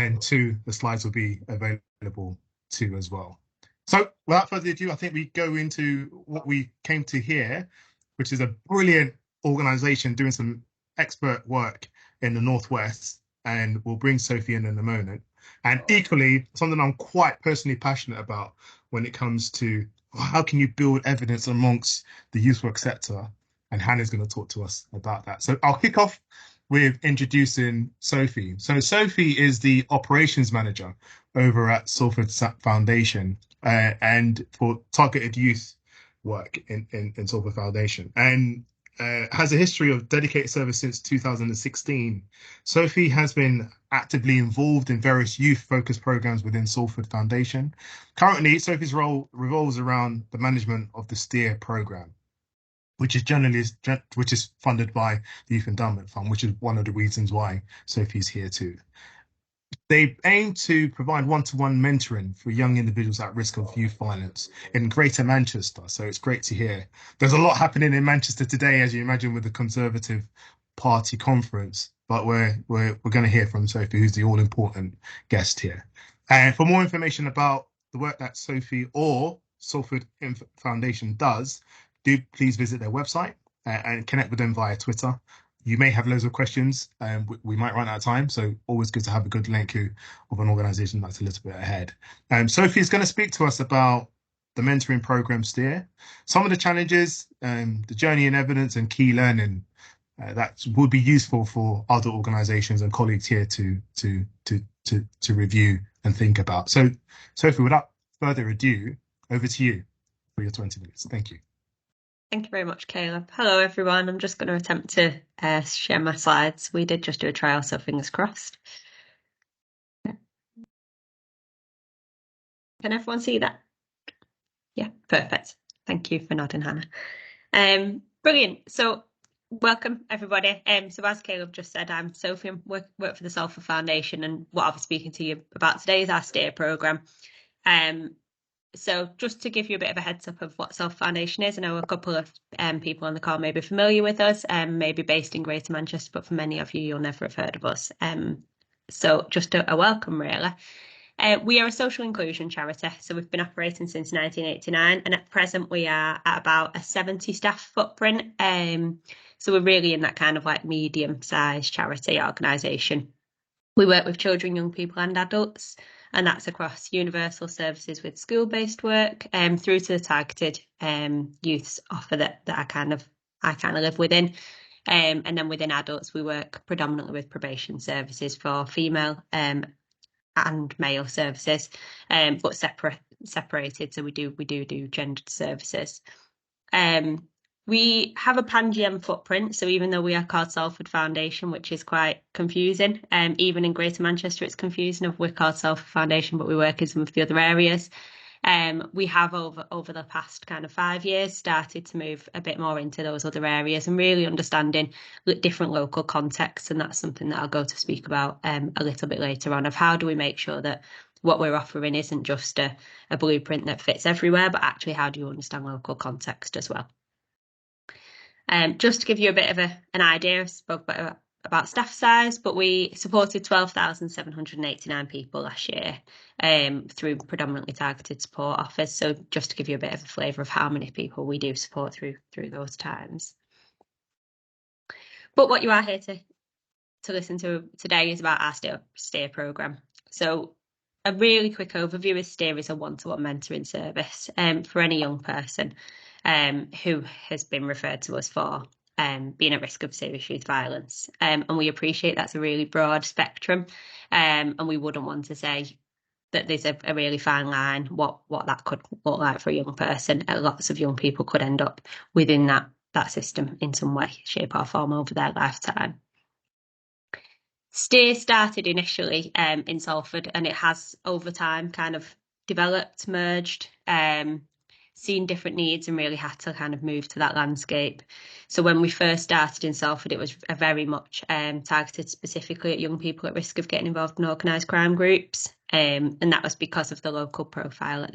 and two, the slides will be available too as well. So without further ado, I think we go into what we came to hear, which is a brilliant organization doing some expert work in the Northwest, and we'll bring Sophie in a moment. And equally, something I'm quite personally passionate about when it comes to how can you build evidence amongst the youth work sector, and Hannah's going to talk to us about that. So I'll kick off with introducing Sophie. So Sophie is the operations manager over at Salford Foundation and for targeted youth work in Salford Foundation, and has a history of dedicated service since 2016. Sophie has been actively involved in various youth-focused programs within Salford Foundation. Currently, Sophie's role revolves around the management of the STEER program, which is funded by the Youth Endowment Fund, which is one of the reasons why Sophie's here too. They aim to provide one-to-one mentoring for young individuals at risk of youth violence in Greater Manchester. So it's great to hear. There's a lot happening in Manchester today, as you imagine, with the Conservative Party conference. But we're going to hear from Sophie, who's the all-important guest here. And for more information about the work that Sophie or Salford Foundation does, do please visit their website and connect with them via Twitter. You may have loads of questions, and we might run out of time, so always good to have a good link of an organisation that's a little bit ahead. Sophie is going to speak to us about the mentoring program STEER, some of the challenges, the journey in evidence and key learning that would be useful for other organisations and colleagues here to review and think about. So, Sophie, without further ado, over to you for your 20 minutes. Thank you. Thank you very much, Caleb. Hello, everyone. I'm just going to attempt to share my slides. We did just do a trial, so fingers crossed. Can everyone see that? Yeah, perfect. Thank you for nodding, Hannah. Brilliant. So welcome, everybody. So as Caleb just said, I'm Sophie, work for the Salford Foundation, and what I'll be speaking to you about today is our STEER programme. So just to give you a bit of a heads up of what Salford Foundation is, I know a couple of people on the call may be familiar with us, maybe based in Greater Manchester, but for many of you, you'll never have heard of us. So just a welcome, really. We are a social inclusion charity, so we've been operating since 1989, and at present we are at about a 70 staff footprint. So we're really in that kind of like medium-sized charity organisation. We work with children, young people and adults, and that's across universal services with school-based work through to the targeted youths offer that I kind of live within. And then within adults, we work predominantly with probation services for female and male services, but separated. So we do gendered services. We have a pan-GM footprint, so even though we are called Salford Foundation, which is quite confusing, even in Greater Manchester it's confusing of we're called Salford Foundation, but we work in some of the other areas. We have over the past kind of 5 years started to move a bit more into those other areas and really understanding different local contexts, and that's something that I'll go to speak about a little bit later on, of how do we make sure that what we're offering isn't just a blueprint that fits everywhere, but actually how do you understand local context as well. Just to give you a bit of an idea, I spoke about staff size, but we supported 12,789 people last year through predominantly targeted support offers. So just to give you a bit of a flavour of how many people we do support through those times. But what you are here to listen to today is about our STEER programme. So a really quick overview is STEER is a one-to-one mentoring service for any young person who has been referred to us for being at risk of serious youth violence. And we appreciate that's a really broad spectrum, and we wouldn't want to say that there's a really fine line what that could look like for a young person. Lots of young people could end up within that system in some way, shape or form over their lifetime. STEER started initially in Salford, and it has over time kind of developed, merged, seen different needs, and really had to kind of move to that landscape. So when we first started in Salford, it was very much targeted specifically at young people at risk of getting involved in organised crime groups, and that was because of the local profile at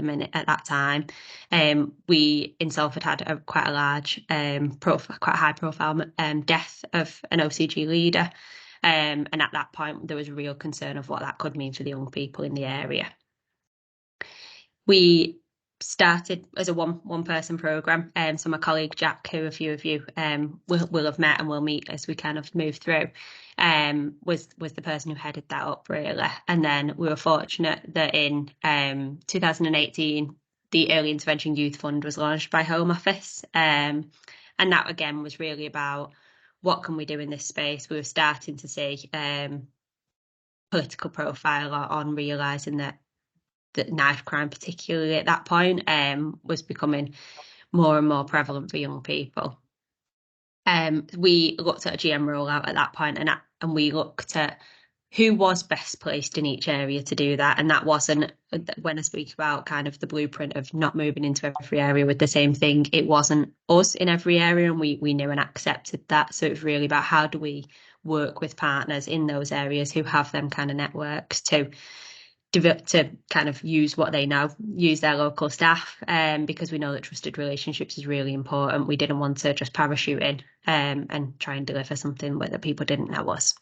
that time. We in Salford had quite a large quite high profile death of an OCG leader. And at that point, there was real concern of what that could mean for the young people in the area. We started as a one person program. So my colleague Jack, who a few of you will have met and will meet as we kind of move through, was the person who headed that up really. And then we were fortunate that in 2018, the Early Intervention Youth Fund was launched by Home Office. And that again was really about what can we do in this space. We were starting to see political profile on realising that knife crime, particularly at that point, was becoming more and more prevalent for young people. We looked at a GM rollout at that point, and we looked at who was best placed in each area to do that. And that wasn't, when I speak about kind of the blueprint of not moving into every area with the same thing, it wasn't us in every area, and we knew and accepted that. So it was really about how do we work with partners in those areas who have them kind of networks to kind of use what they know, use their local staff, because we know that trusted relationships is really important. We didn't want to just parachute in and try and deliver something that people didn't know us.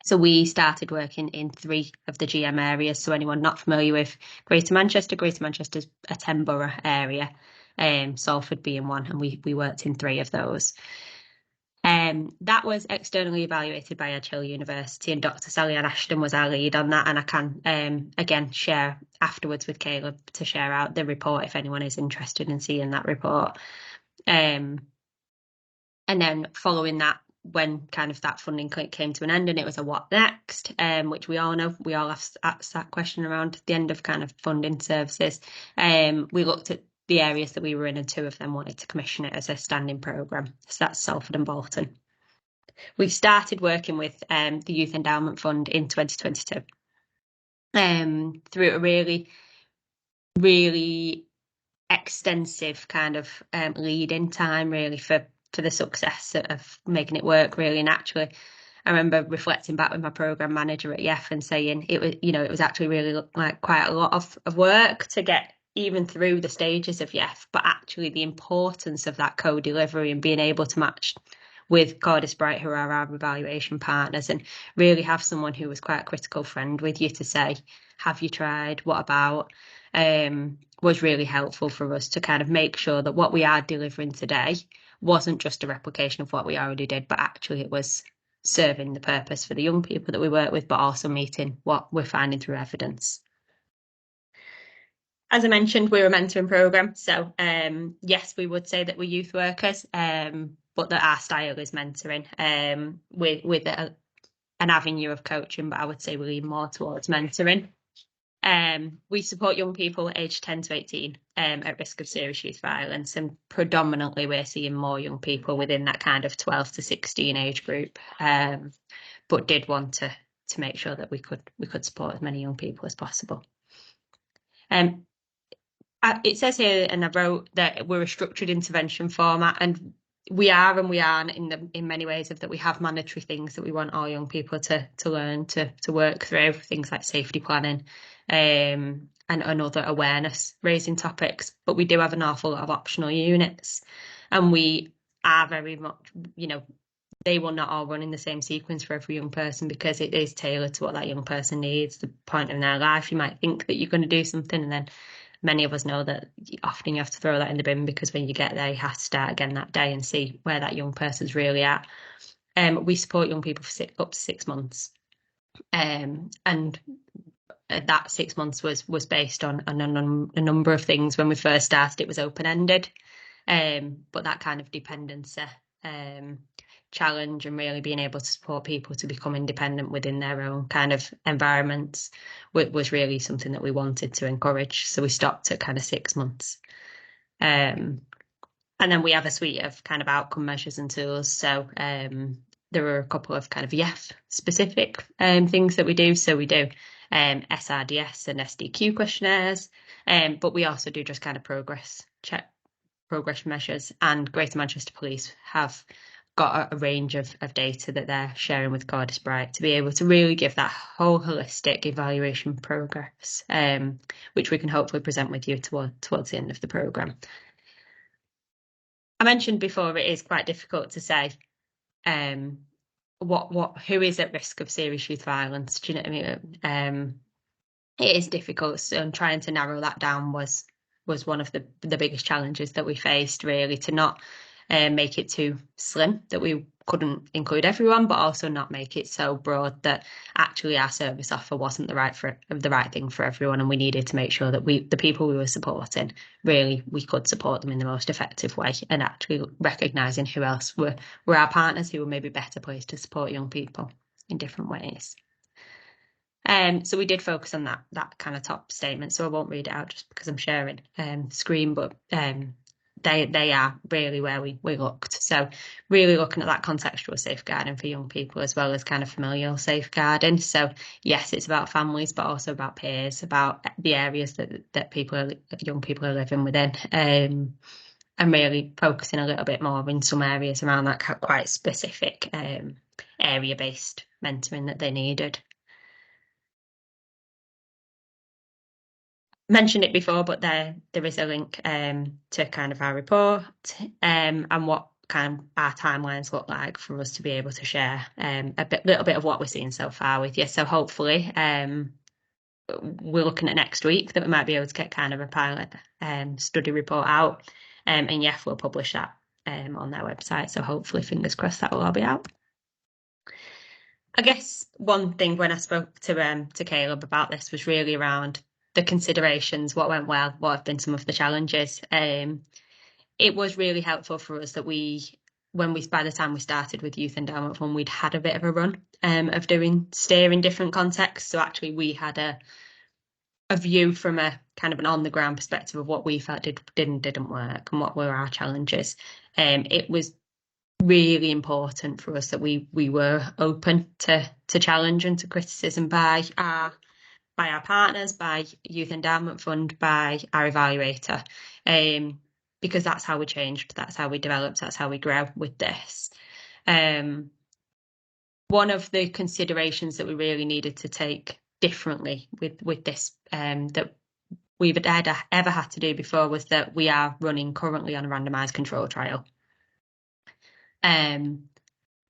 So we started working in 3 of the GM areas. So anyone not familiar with Greater Manchester's a 10-borough area, Salford being one, and we worked in 3 of those. That was externally evaluated by Edge Hill University, and Dr. Sally-Ann Ashton was our lead on that. And I can, again, share afterwards with Caleb to share out the report if anyone is interested in seeing that report. And then following that, when kind of that funding came to an end and it was a what next, which we all know, we all asked that question around the end of kind of funding services. We looked at the areas that we were in, and 2 of them wanted to commission it as a standing programme. So that's Salford and Bolton. We started working with the Youth Endowment Fund in 2022 through a really, really extensive kind of lead-in time, really, for the success of making it work, really. And actually, I remember reflecting back with my programme manager at YEF and saying it was actually really like quite a lot of work to get even through the stages of YEF, but actually the importance of that co-delivery and being able to match with Cordis Bright, who are our evaluation partners, and really have someone who was quite a critical friend with you to say, have you tried? What about? Was really helpful for us to kind of make sure that what we are delivering today wasn't just a replication of what we already did, but actually it was serving the purpose for the young people that we work with, but also meeting what we're finding through evidence. As I mentioned, we're a mentoring programme. So yes, we would say that we're youth workers, but that our style is mentoring with an avenue of coaching, but I would say we lean more towards mentoring. We support young people aged 10 to 18 at risk of serious youth violence, and predominantly we're seeing more young people within that kind of 12 to 16 age group, but did want to make sure that we could support as many young people as possible. It says here, and I wrote that we're a structured intervention format, and we are and we aren't in many ways, of that we have mandatory things that we want all young people to learn to work through, things like safety planning and other awareness raising topics, but we do have an awful lot of optional units, and we are very much, they will not all run in the same sequence for every young person, because it is tailored to what that young person needs, the point in their life. You might think that you're going to do something, and then many of us know that often you have to throw that in the bin, because when you get there, you have to start again that day and see where that young person's really at. We support young people for up to 6 months. And that 6 months was based on a number of things. When we first started, it was open-ended, but that kind of dependency challenge and really being able to support people to become independent within their own kind of environments was really something that we wanted to encourage. So we stopped at kind of 6 months. And then we have a suite of kind of outcome measures and tools. So there are a couple of kind of YEF specific things that we do. So we do SRDS and SDQ questionnaires, but we also do just kind of progress measures. And Greater Manchester Police have got a range of data that they're sharing with Cordis Bright to be able to really give that whole holistic evaluation progress, which we can hopefully present with you towards the end of the programme. I mentioned before, it is quite difficult to say who is at risk of serious youth violence. Do you know what I mean? It is difficult, so and trying to narrow that down was one of the biggest challenges that we faced, really, to not make it too slim that we couldn't include everyone, but also not make it so broad that actually our service offer wasn't the right thing for everyone, and we needed to make sure that the people we were supporting, really we could support them in the most effective way, and actually recognising who else were our partners who were maybe better placed to support young people in different ways. So we did focus on that kind of top statement. So I won't read it out just because I'm sharing screen, but they are really where we looked. So really looking at that contextual safeguarding for young people as well as kind of familial safeguarding. So yes, it's about families, but also about peers, about the areas that young people are living within. And really focusing a little bit more in some areas around that quite specific area-based mentoring that they needed. Mentioned it before, but there is a link to kind of our report and what kind of our timelines look like for us to be able to share little bit of what we're seeing so far with you. So hopefully we're looking at next week that we might be able to get kind of a pilot study report out, and yes, we'll publish that on their website. So hopefully, fingers crossed, that will all be out. I guess one thing when I spoke to Caleb about this was really around the considerations, what went well, what have been some of the challenges. It was really helpful for us that by the time we started with Youth Endowment Fund, we'd had a bit of a run of doing steer in different contexts. So actually we had a view from a kind of an on the ground perspective of what we felt didn't work and what were our challenges. It was really important for us that we were open to challenge and to criticism by our partners, by Youth Endowment Fund, by our evaluator, because that's how we changed, that's how we developed, that's how we grow with this. One of the considerations that we really needed to take differently with this that we've ever had to do before was that we are running currently on a randomised control trial. And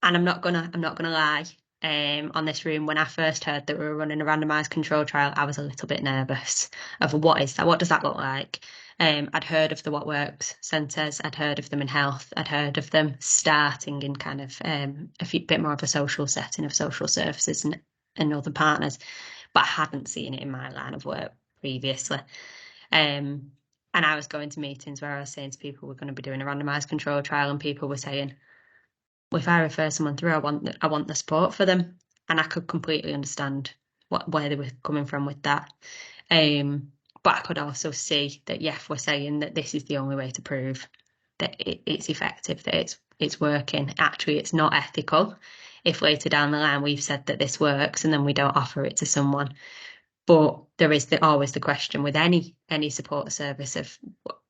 I'm not gonna lie, on this room, when I first heard that we were running a randomised control trial, I was a little bit nervous of what is that? What does that look like? I'd heard of the What Works centres, I'd heard of them in health, I'd heard of them starting in kind of a bit more of a social setting of social services and other partners, but I hadn't seen it in my line of work previously. And I was going to meetings where I was saying to people we're going to be doing a randomised control trial, and people were saying, well, if I refer someone through, I want the support for them, and I could completely understand where they were coming from with that. But I could also see that we're saying that this is the only way to prove that it's effective, that it's working. Actually, it's not ethical if later down the line we've said that this works and then we don't offer it to someone. But there is always the question with any support service of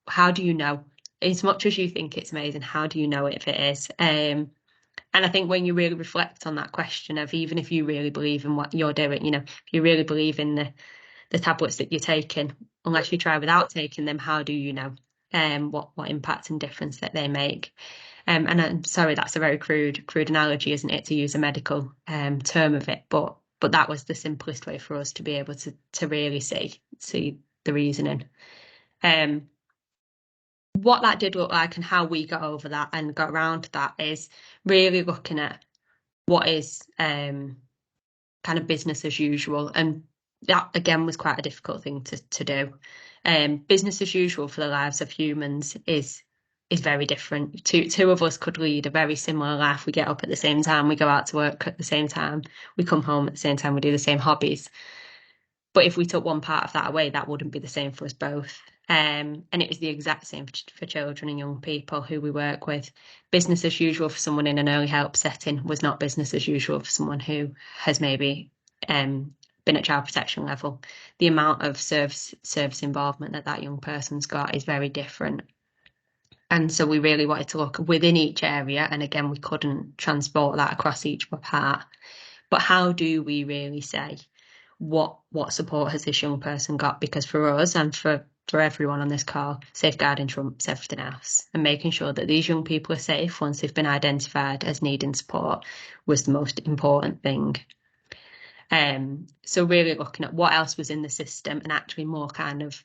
how do you know? As much as you think it's amazing, how do you know if it is? And I think when you really reflect on that question of even if you really believe in what you're doing, if you really believe in the tablets that you're taking, unless you try without taking them, how do you know what impact and difference that they make? And I'm sorry, that's a very crude analogy, isn't it, to use a medical term of it, but that was the simplest way for us to be able to really see the reasoning. What that did look like and how we got over that and got around that is really looking at what is kind of business as usual, and that again was quite a difficult thing to do. Business as usual for the lives of humans is very different. Two of us could lead a very similar life. We get up at the same time, we go out to work at the same time, we come home at the same time, we do the same hobbies. But if we took one part of that away, that wouldn't be the same for us both. And it was the exact same for children and young people who we work with. Business as usual for someone in an early help setting was not business as usual for someone who has maybe been at child protection level. The amount of service involvement that young person's got is very different. And so we really wanted to look within each area. And again, we couldn't transport that across each part. But how do we really say what support has this young person got? Because for us and for for everyone on this call, safeguarding trumps everything else, and making sure that these young people are safe once they've been identified as needing support was the most important thing. So really looking at what else was in the system and actually more kind of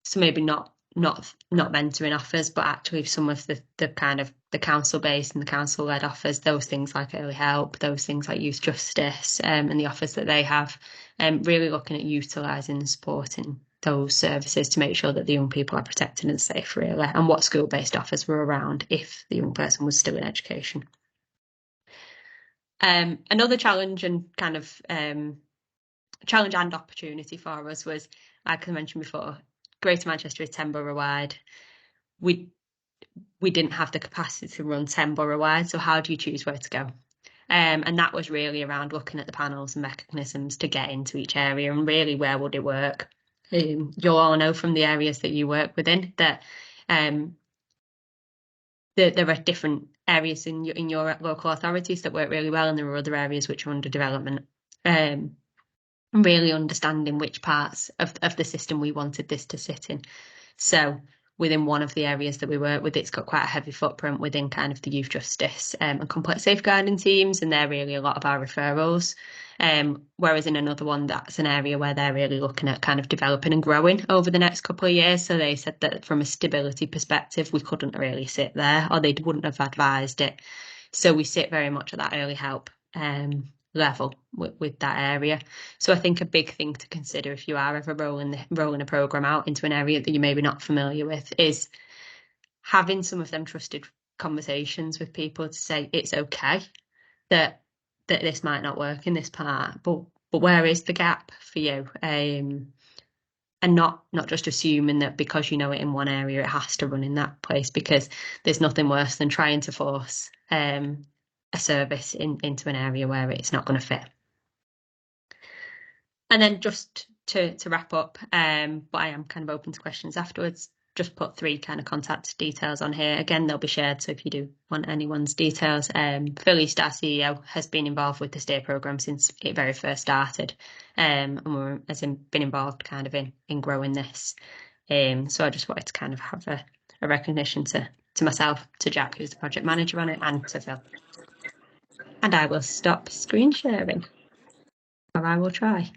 so maybe not mentoring offers, but actually some of the kind of the council based and the council led offers, those things like early help, those things like youth justice, and the offers that they have, really looking at utilising and supporting those services to make sure that the young people are protected and safe, really, and what school based offers were around if the young person was still in education. Another challenge and kind of challenge and opportunity for us was, like I mentioned before, Greater Manchester is 10 borough wide. We didn't have the capacity to run 10 borough wide, so how do you choose where to go? And that was really around looking at the panels and mechanisms to get into each area and really where would it work. You'll all know from the areas that you work within that there are different areas in your local authorities that work really well, and there are other areas which are under development. Really understanding which parts of the system we wanted this to sit in. So within one of the areas that we work with, it's got quite a heavy footprint within kind of the youth justice and complex safeguarding teams, and they're really a lot of our referrals. Whereas in another one, that's an area where they're really looking at kind of developing and growing over the next couple of years. So they said that from a stability perspective, we couldn't really sit there, or they wouldn't have advised it. So we sit very much at that early help level with that area. So I think a big thing to consider if you are ever rolling a program out into an area that you're maybe not familiar with is having some of them trusted conversations with people to say it's okay that this might not work in this part, but where is the gap for you? And not just assuming that because you know it in one area it has to run in that place, because there's nothing worse than trying to force a service into an area where it's not going to fit. And then just to wrap up, but I am kind of open to questions afterwards, just put 3 kind of contact details on here. Again, they'll be shared, so if you do want anyone's details. Phil East, our CEO, has been involved with the STAY programme since it very first started, and has been involved kind of in growing this. So I just wanted to kind of have a recognition to myself, to Jack, who's the project manager on it, and to Phil. And I will stop screen sharing, or I will try.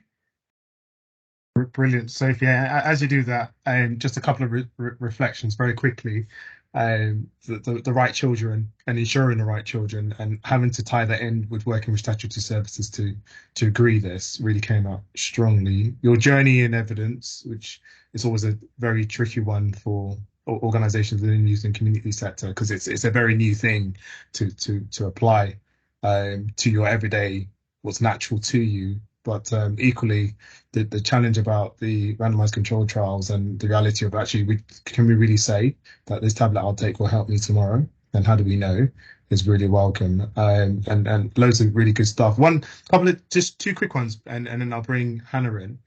Brilliant, Sophie. Yeah, as you do that, just a couple of reflections very quickly. The right children and ensuring the right children, and having to tie that in with working with statutory services to agree this really came out strongly. Your journey in evidence, which is always a very tricky one for organisations within the youth and community sector, because it's a very new thing to apply to your everyday, what's natural to you. But equally, the challenge about the randomized control trials and the reality of actually, can we really say that this tablet I'll take will help me tomorrow? And how do we know? Is really welcome. And loads of really good stuff. Just 2 quick ones, and then I'll bring Hannah in.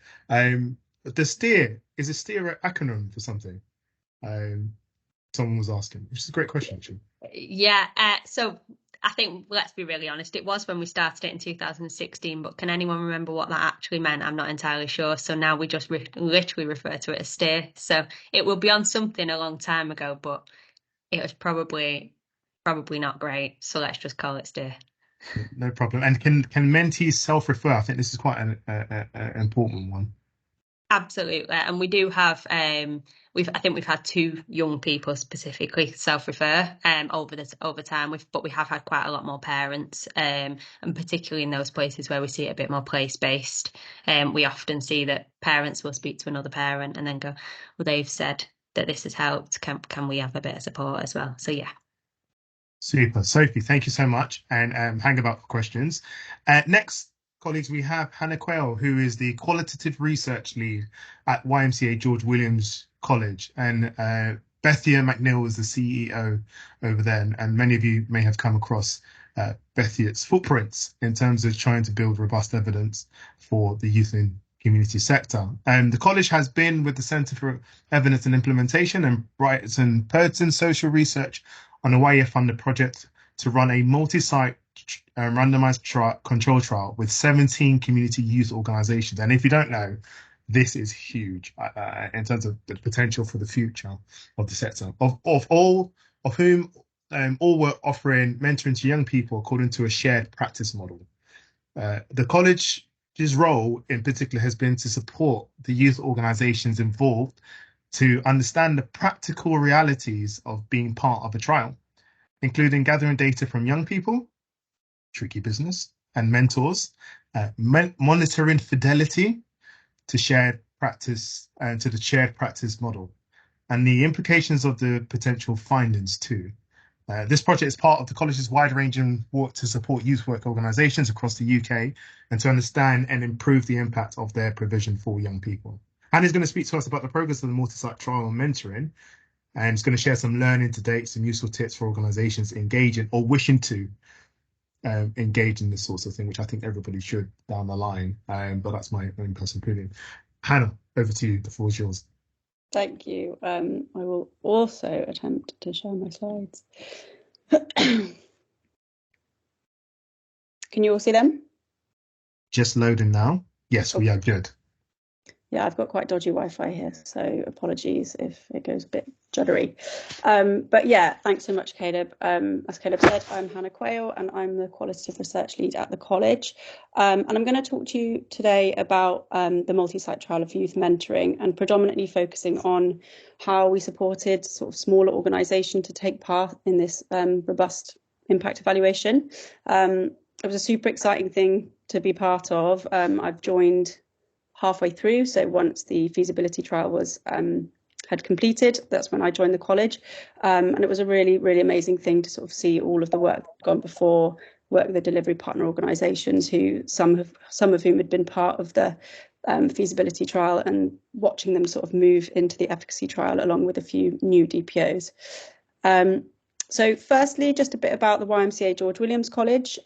The STEER, is a STEER acronym for something? Someone was asking, which is a great question, actually. Yeah, so I think, let's be really honest, it was when we started it in 2016, but can anyone remember what that actually meant? I'm not entirely sure. So now we just literally refer to it as STEER. So it will be on something a long time ago, but it was probably not great. So let's just call it STEER. No problem. And can mentees self-refer? I think this is quite an important one. Absolutely, and we do have I think we've had 2 young people specifically self-refer over time. But we have had quite a lot more parents, and particularly in those places where we see it a bit more place-based. We often see that parents will speak to another parent and then go, well, they've said that this has helped. Can we have a bit of support as well? So yeah. Super. Sophie, thank you so much. And hang about for questions. Next, colleagues, we have Hannah Quayle, who is the Qualitative Research Lead at YMCA George Williams College. And Bethia McNeil is the CEO over there. And many of you may have come across Bethia's footprints in terms of trying to build robust evidence for the youth and community sector. The college has been with the Centre for Evidence and Implementation and Brighton Purton Social Research on a YA-funded project to run a multi-site randomized control trial with 17 community youth organisations. And if you don't know, this is huge in terms of the potential for the future of the sector. Of all of whom all were offering mentoring to young people according to a shared practice model. The college's role in particular has been to support the youth organisations involved to understand the practical realities of being part of a trial, including gathering data from young people, tricky business, and mentors, monitoring fidelity to shared practice and to the shared practice model, and the implications of the potential findings too. This project is part of the college's wide-ranging work to support youth work organisations across the UK and to understand and improve the impact of their provision for young people. Hannah's going to speak to us about the progress of the multi-site trial and mentoring, and is going to share some learning to date, some useful tips for organisations engaging or wishing to engage in this sort of thing, which I think everybody should down the line. But that's my own personal opinion. Hannah, over to you. The floor is yours. Thank you. I will also attempt to share my slides. Can you all see them? Just loading now. Yes, we are good. Yeah, I've got quite dodgy Wi-Fi here, so apologies if it goes a bit juddery. But yeah, thanks so much, Caleb. As Caleb said, I'm Hannah Quayle and I'm the Qualitative Research Lead at the college. And I'm going to talk to you today about the multi-site trial of youth mentoring, and predominantly focusing on how we supported sort of smaller organisations to take part in this robust impact evaluation. It was a super exciting thing to be part of. I've joined halfway through, so once the feasibility trial was had completed, that's when I joined the college, and it was a really, really amazing thing to sort of see all of the work gone before, work with the delivery partner organisations, who some of whom had been part of the feasibility trial, and watching them sort of move into the efficacy trial along with a few new DPOs. So firstly, just a bit about the YMCA George Williams College.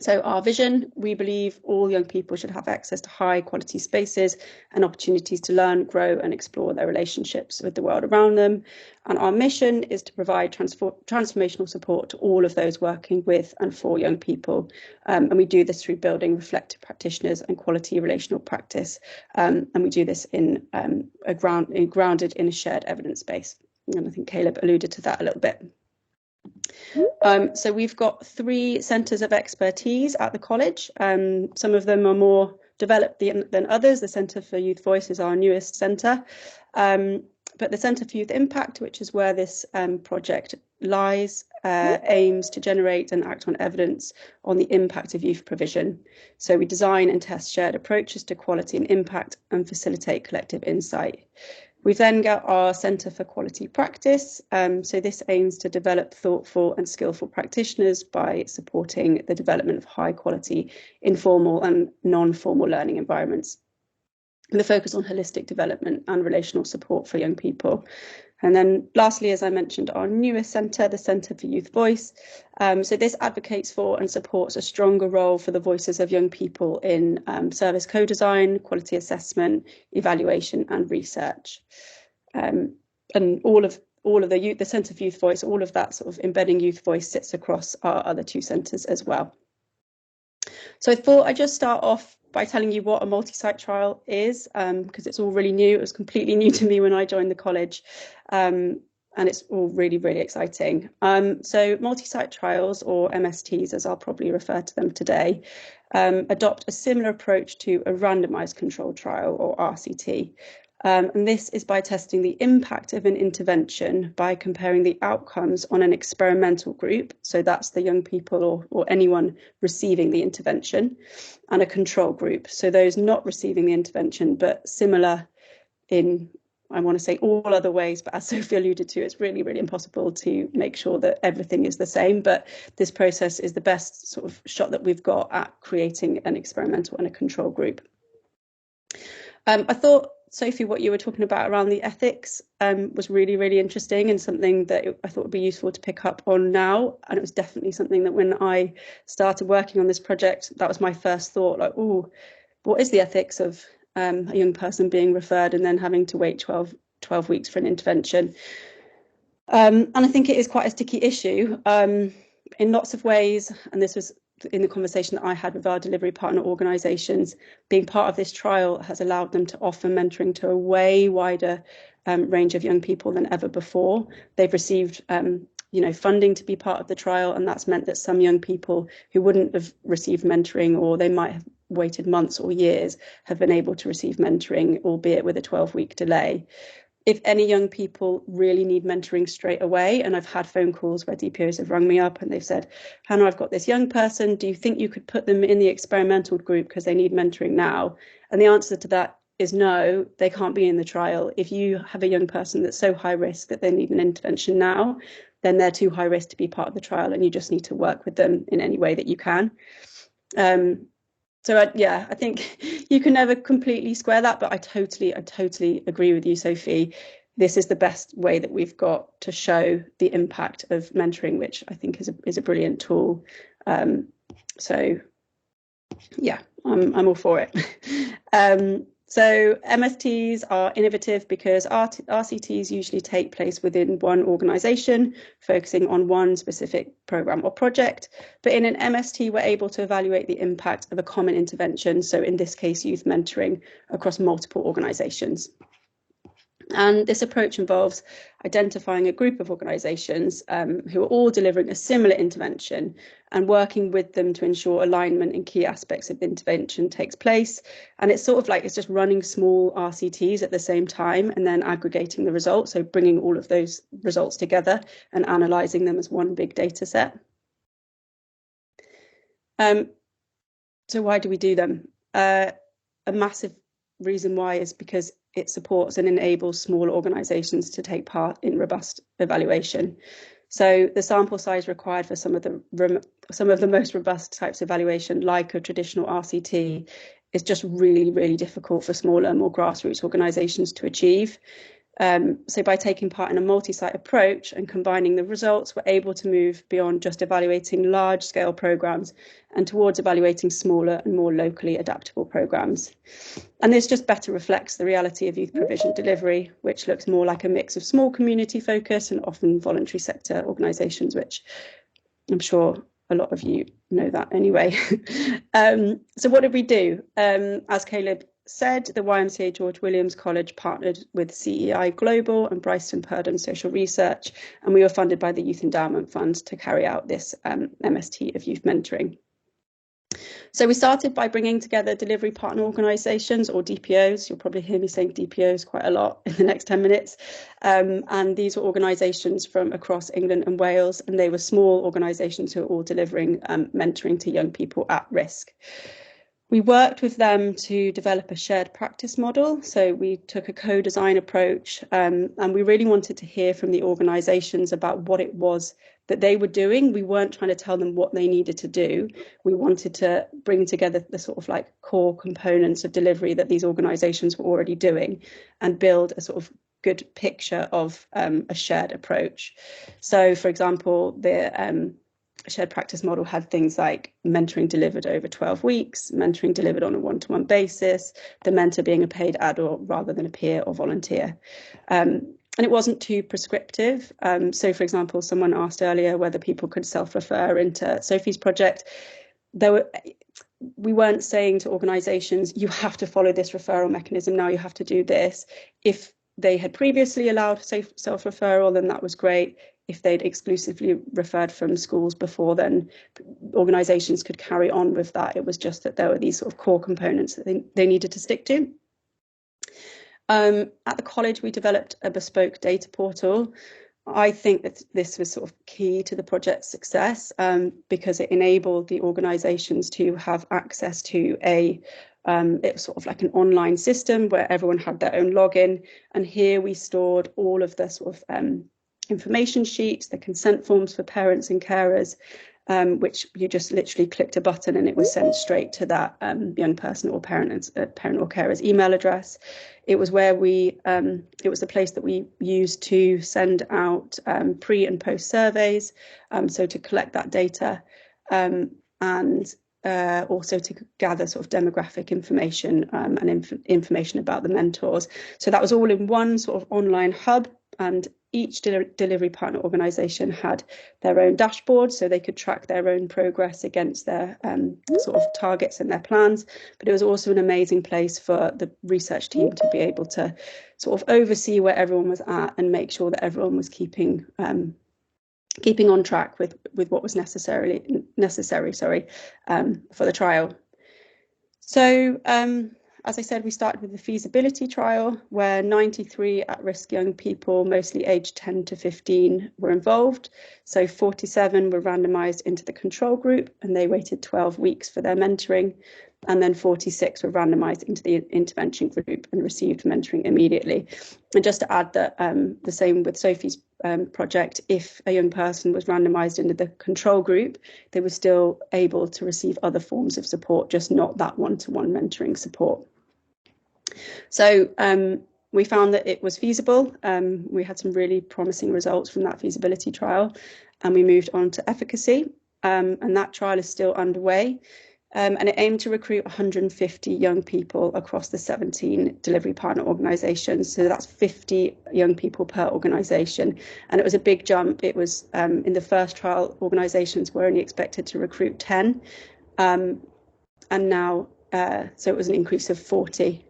So our vision, we believe all young people should have access to high quality spaces and opportunities to learn, grow and explore their relationships with the world around them. And our mission is to provide transformational support to all of those working with and for young people. And we do this through building reflective practitioners and quality relational practice. And we do this in grounded in a shared evidence base. And I think Caleb alluded to that a little bit. So we've got 3 centres of expertise at the college. Some of them are more developed than others. The Centre for Youth Voice is our newest centre. But the Centre for Youth Impact, which is where this project lies, aims to generate and act on evidence on the impact of youth provision. So we design and test shared approaches to quality and impact and facilitate collective insight. We've then got our Centre for Quality Practice. So this aims to develop thoughtful and skillful practitioners by supporting the development of high quality informal and non-formal learning environments, with a focus on holistic development and relational support for young people. And then lastly, as I mentioned, our newest centre, the Centre for Youth Voice. So this advocates for and supports a stronger role for the voices of young people in service co-design, quality assessment, evaluation and research. And all of the Centre for Youth Voice, all of that sort of embedding youth voice sits across our other 2 centres as well. So I thought I'd just start off by telling you what a multi-site trial is, because it's all really new. It was completely new to me when I joined the college, and it's all really, really exciting. So multi-site trials, or MSTs, as I'll probably refer to them today, adopt a similar approach to a randomised controlled trial, or RCT. And this is by testing the impact of an intervention by comparing the outcomes on an experimental group, so that's the young people or anyone receiving the intervention, and a control group, so those not receiving the intervention but similar in, I want to say, all other ways, but as Sophie alluded to, it's really, really impossible to make sure that everything is the same, but this process is the best sort of shot that we've got at creating an experimental and a control group. I thought, Sophie, what you were talking about around the ethics was really, really interesting, and something that I thought would be useful to pick up on now. And it was definitely something that when I started working on this project, that was my first thought, like, oh, what is the ethics of a young person being referred and then having to wait 12 weeks for an intervention? And I think it is quite a sticky issue in lots of ways. And this was in the conversation that I had with our delivery partner organisations, being part of this trial has allowed them to offer mentoring to a way wider range of young people than ever before. They've received funding to be part of the trial, and that's meant that some young people who wouldn't have received mentoring, or they might have waited months or years, have been able to receive mentoring, albeit with a 12-week delay. If any young people really need mentoring straight away, and I've had phone calls where DPOs have rung me up and they've said, Hannah, I've got this young person, do you think you could put them in the experimental group because they need mentoring now? And the answer to that is no, they can't be in the trial. If you have a young person that's so high risk that they need an intervention now, then they're too high risk to be part of the trial, and you just need to work with them in any way that you can. So I think you can never completely square that, but I totally agree with you, Sophie. This is the best way that we've got to show the impact of mentoring, which I think is a brilliant tool. So yeah, I'm all for it. So MSTs are innovative because RCTs usually take place within one organisation, focusing on one specific programme or project. But in an MST, we're able to evaluate the impact of a common intervention, so in this case, youth mentoring, across multiple organisations. And this approach involves identifying a group of organisations who are all delivering a similar intervention and working with them to ensure alignment in key aspects of the intervention takes place. And it's sort of like it's just running small RCTs at the same time and then aggregating the results, so bringing all of those results together and analysing them as one big data set. So why do we do them? A massive reason why is because it supports and enables small organisations to take part in robust evaluation. So the sample size required for some of the most robust types of evaluation, like a traditional RCT, is just really, really difficult for smaller, more grassroots organisations to achieve. So by taking part in a multi-site approach and combining the results, we're able to move beyond just evaluating large-scale programmes and towards evaluating smaller and more locally adaptable programmes. And this just better reflects the reality of youth provision delivery, which looks more like a mix of small community focus and often voluntary sector organisations, which I'm sure a lot of you know that anyway. So what did we do? As Caleb said, the YMCA George Williams College partnered with CEI Global and Bryson Purdom Social Research, and we were funded by the Youth Endowment Fund to carry out this MST of youth mentoring. So we started by bringing together delivery partner organisations, or DPOs. You'll probably hear me saying DPOs quite a lot in the next 10 minutes. And these were organisations from across England and Wales, and they were small organisations who are all delivering mentoring to young people at risk. We worked with them to develop a shared practice model. So we took a co-design approach, and we really wanted to hear from the organisations about what it was that they were doing. We weren't trying to tell them what they needed to do. We wanted to bring together the sort of like core components of delivery that these organisations were already doing and build a sort of good picture of a shared approach. So, for example, the shared practice model had things like mentoring delivered over 12 weeks, mentoring delivered on a one-to-one basis, the mentor being a paid adult rather than a peer or volunteer. And it wasn't too prescriptive. So, for example, someone asked earlier whether people could self-refer into Sophie's project. We weren't saying to organisations, you have to follow this referral mechanism, now you have to do this. If they had previously allowed self-referral, then that was great. If they'd exclusively referred from schools before, then organisations could carry on with that. It was just that there were these sort of core components that they needed to stick to. At the college, we developed a bespoke data portal. I think that this was sort of key to the project's success because it enabled the organisations to have access to it was sort of like an online system where everyone had their own login. And here we stored all of the sort of information sheets, the consent forms for parents and carers, which you just literally clicked a button and it was sent straight to that young person or parent or carer's email address. It was where it was the place that we used to send out pre and post surveys, so to collect that data and also to gather sort of demographic information and information about the mentors. So that was all in one sort of online hub, and each delivery partner organisation had their own dashboard, so they could track their own progress against their sort of targets and their plans. But it was also an amazing place for the research team to be able to sort of oversee where everyone was at and make sure that everyone was keeping on track with what was necessary for the trial. So as I said, we started with the feasibility trial, where 93 at-risk young people, mostly aged 10 to 15, were involved. So 47 were randomised into the control group, and they waited 12 weeks for their mentoring. And then 46 were randomised into the intervention group and received mentoring immediately. And just to add that the same with Sophie's project, if a young person was randomised into the control group, they were still able to receive other forms of support, just not that one-to-one mentoring support. So we found that it was feasible. We had some really promising results from that feasibility trial, and we moved on to efficacy. And that trial is still underway. And it aimed to recruit 150 young people across the 17 delivery partner organisations. So that's 50 young people per organisation. And it was a big jump. It was in the first trial, organisations were only expected to recruit 10. And now, so it was an increase of 40.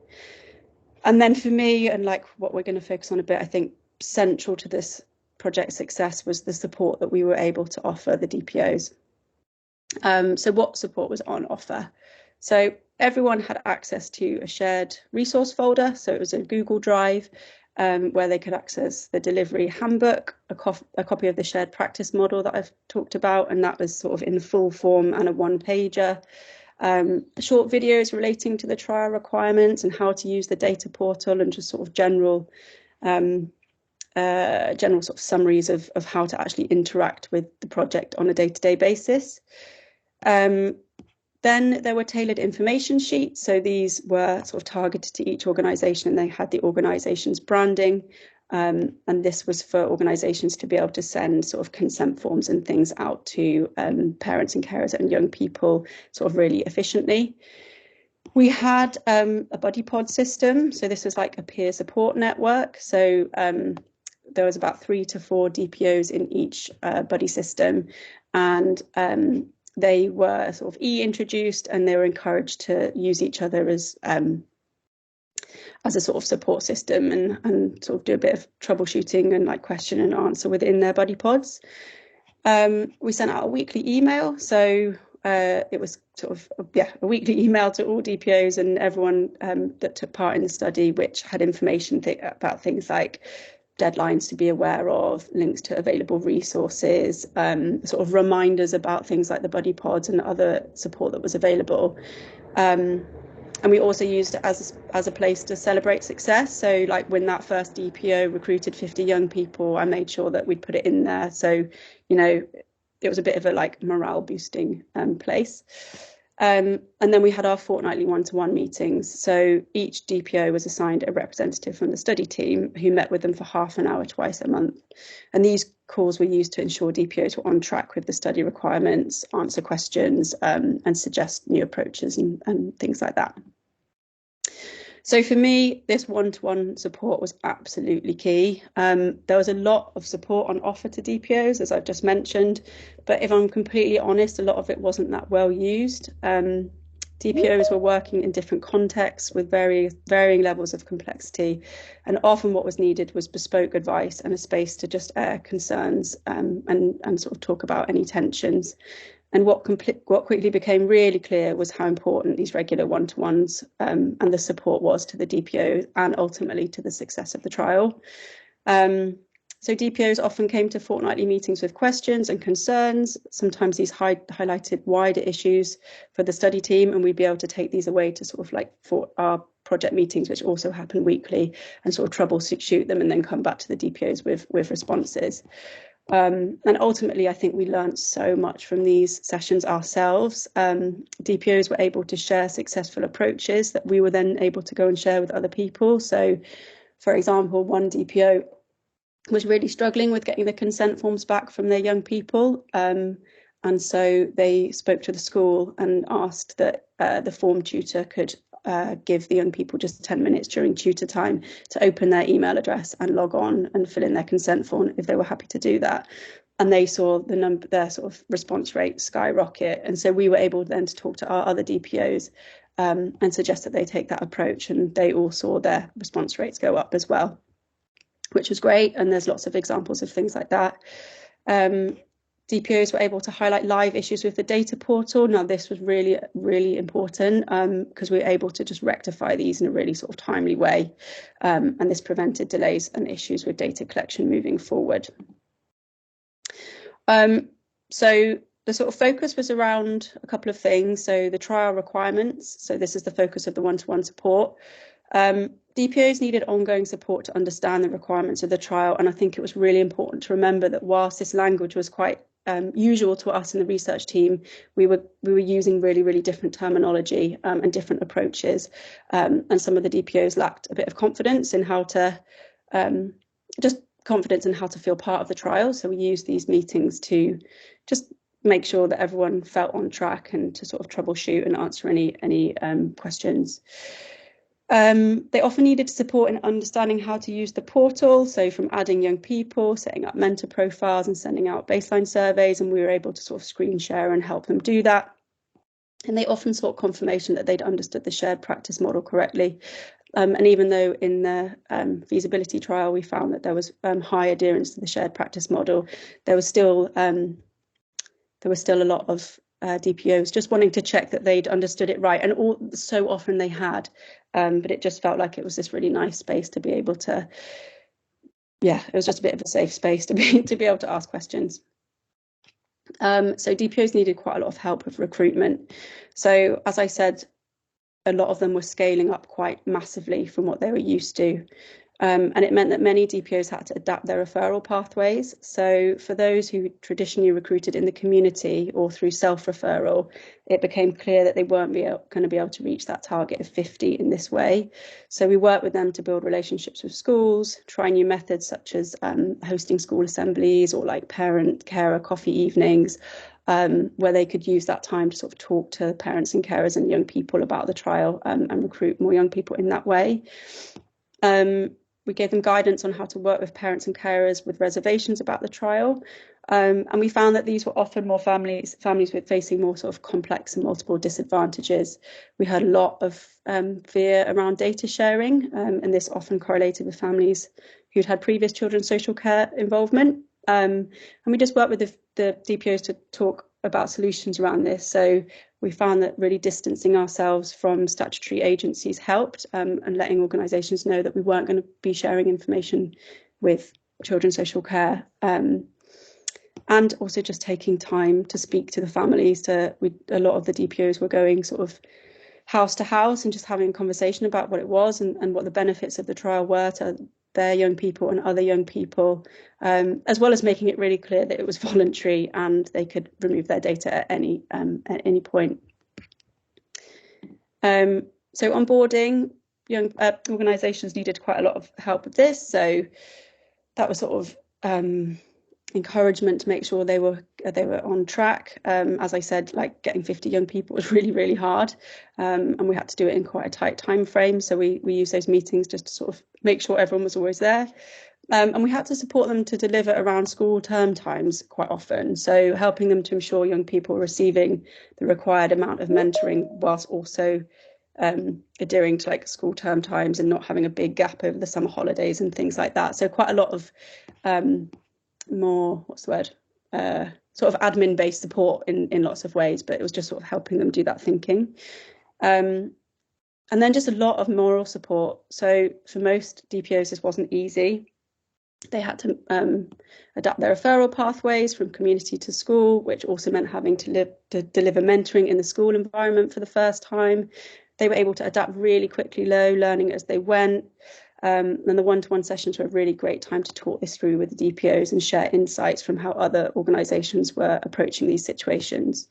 And then for me, and like what we're going to focus on a bit, I think central to this project success was the support that we were able to offer the DPOs. So what support was on offer? So everyone had access to a shared resource folder. So it was a Google Drive where they could access the delivery handbook, a copy of the shared practice model that I've talked about, and that was sort of in full form and a one-pager. Short videos relating to the trial requirements and how to use the data portal, and just sort of general sort of summaries of how to actually interact with the project on a day-to-day basis. Then there were tailored information sheets. So these were sort of targeted to each organisation, and they had the organisation's branding. And this was for organisations to be able to send sort of consent forms and things out to parents and carers and young people sort of really efficiently. We had a buddy pod system. So this was like a peer support network. So there was about 3 to 4 DPOs in each buddy system, and they were sort of introduced, and they were encouraged to use each other as a sort of support system and sort of do a bit of troubleshooting and like question and answer within their buddy pods. We sent out a weekly email. So it was sort of a weekly email to all DPOs and everyone that took part in the study, which had information about things like deadlines to be aware of, links to available resources, sort of reminders about things like the buddy pods and other support that was available. And we also used it as a place to celebrate success. So like when that first DPO recruited 50 young people, I made sure that we'd put it in there. So, you know, it was a bit of a like morale boosting place. And then we had our fortnightly one-to-one meetings. So each DPO was assigned a representative from the study team who met with them for half an hour twice a month. And these calls were used to ensure DPOs were on track with the study requirements, answer questions, and suggest new approaches and things like that. So for me, this one-to-one support was absolutely key. There was a lot of support on offer to DPOs, as I've just mentioned, but if I'm completely honest, a lot of it wasn't that well used. DPOs were working in different contexts with varying levels of complexity, and often what was needed was bespoke advice and a space to just air concerns and sort of talk about any tensions. And what quickly became really clear was how important these regular one-to-ones and the support was to the DPO and ultimately to the success of the trial. So DPOs often came to fortnightly meetings with questions and concerns. Sometimes these highlighted wider issues for the study team, and we'd be able to take these away to sort of like for our project meetings, which also happen weekly, and sort of troubleshoot them and then come back to the DPOs with responses. And ultimately, I think we learned so much from these sessions ourselves. DPOs were able to share successful approaches that we were then able to go and share with other people. So, for example, one DPO was really struggling with getting the consent forms back from their young people. And so they spoke to the school and asked that the form tutor could give the young people just 10 minutes during tutor time to open their email address and log on and fill in their consent form if they were happy to do that. And they saw their sort of response rate skyrocket. And so we were able then to talk to our other DPOs and suggest that they take that approach, and they all saw their response rates go up as well, which was great. And there's lots of examples of things like that. DPOs were able to highlight live issues with the data portal. Now, this was really, really important because we were able to just rectify these in a really sort of timely way. And this prevented delays and issues with data collection moving forward. So the sort of focus was around a couple of things. So the trial requirements. So this is the focus of the one-to-one support. DPOs needed ongoing support to understand the requirements of the trial. And I think it was really important to remember that whilst this language was quite usual to us in the research team, we were using really, really different terminology and different approaches. And some of the DPOs lacked a bit of confidence in how to feel part of the trial. So we used these meetings to just make sure that everyone felt on track and to sort of troubleshoot and answer any questions. They often needed support in understanding how to use the portal, so from adding young people, setting up mentor profiles and sending out baseline surveys, and we were able to sort of screen share and help them do that. And they often sought confirmation that they'd understood the shared practice model correctly. And even though in the feasibility trial we found that there was high adherence to the shared practice model, there was still a lot of DPOs just wanting to check that they'd understood it right, and so often they had, but it just felt like it was this really nice space to be able to, it was just a bit of a safe space to be able to ask questions. So DPOs needed quite a lot of help with recruitment. So as I said, a lot of them were scaling up quite massively from what they were used to. And it meant that many DPOs had to adapt their referral pathways. So for those who traditionally recruited in the community or through self-referral, it became clear that they weren't going to be able to reach that target of 50 in this way. So we worked with them to build relationships with schools, try new methods such as hosting school assemblies or like parent-carer coffee evenings, where they could use that time to sort of talk to parents and carers and young people about the trial and recruit more young people in that way. We gave them guidance on how to work with parents and carers with reservations about the trial. And we found that these were often more families with facing more sort of complex and multiple disadvantages. We had a lot of fear around data sharing, and this often correlated with families who'd had previous children's social care involvement. And we just worked with the DPOs to talk about solutions around this. So we found that really distancing ourselves from statutory agencies helped, and letting organisations know that we weren't going to be sharing information with children's social care, and also just taking time to speak to the families. A lot of the DPOs were going sort of house to house and just having a conversation about what it was and what the benefits of the trial were to their young people and other young people, as well as making it really clear that it was voluntary and they could remove their data at any point. So onboarding, young organisations needed quite a lot of help with this. So that was sort of encouragement to make sure they were on track. As I said, like getting 50 young people was really, really hard, and we had to do it in quite a tight time frame. So we used those meetings just to sort of make sure everyone was always there. And we had to support them to deliver around school term times quite often. So helping them to ensure young people were receiving the required amount of mentoring whilst also adhering to like school term times and not having a big gap over the summer holidays and things like that. So quite a lot of more, sort of admin-based support in lots of ways, but it was just sort of helping them do that thinking. And then just a lot of moral support. So for most DPOs, this wasn't easy. They had to adapt their referral pathways from community to school, which also meant having to deliver mentoring in the school environment for the first time. They were able to adapt really quickly, learning as they went. And the one-to-one sessions were a really great time to talk this through with the DPOs and share insights from how other organisations were approaching these situations.